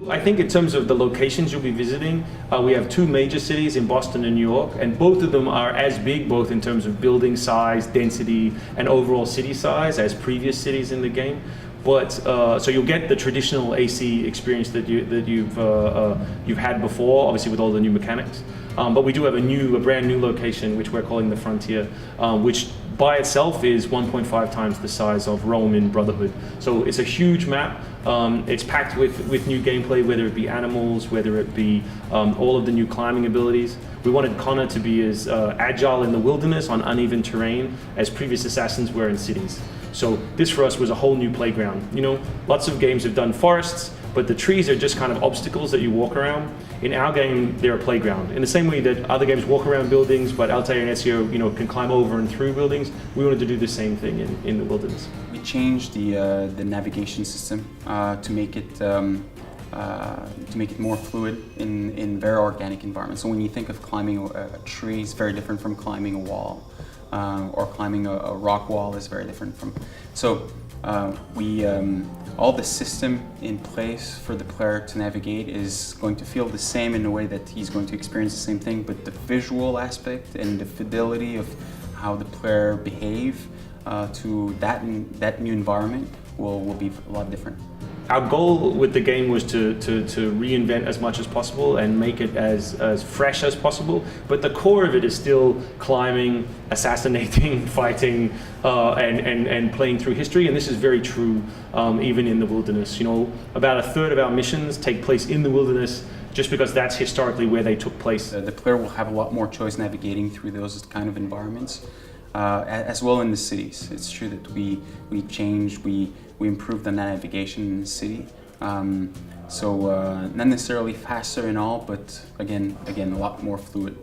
I think in terms of the locations you'll be visiting, we have two major cities in Boston and New York, and both of them are as big, both in terms of building size, density, and overall city size as previous cities in the game. But so you'll get the traditional AC experience that you've had before, obviously with all the new mechanics. But we do have a brand new location which we're calling the Frontier, which by itself is 1.5 times the size of Rome in Brotherhood. So it's a huge map. It's packed with new gameplay, whether it be animals, whether it be all of the new climbing abilities. We wanted Connor to be as agile in the wilderness on uneven terrain as previous assassins were in cities. So this for us was a whole new playground. You know, lots of games have done forests, but the trees are just kind of obstacles that you walk around. In our game, they're a playground. In the same way that other games walk around buildings, but Altair and Ezio, can climb over and through buildings, we wanted to do the same thing in the wilderness. We changed the navigation system to make it more fluid in very organic environments. So when you think of climbing a tree, it's very different from climbing a wall, or climbing a rock wall is very different from. So all the system in place for the player to navigate is going to feel the same in a way that he's going to experience the same thing, but the visual aspect and the fidelity of how the player behave to that new environment will be a lot different. Our goal with the game was to reinvent as much as possible and make it as fresh as possible, but the core of it is still climbing, assassinating, fighting, and playing through history, and this is very true even in the wilderness. About a third of our missions take place in the wilderness just because that's historically where they took place. The player will have a lot more choice navigating through those kind of environments. As well in the cities. It's true that we changed, we improved the navigation in the city. So not necessarily faster and all, but again, a lot more fluid.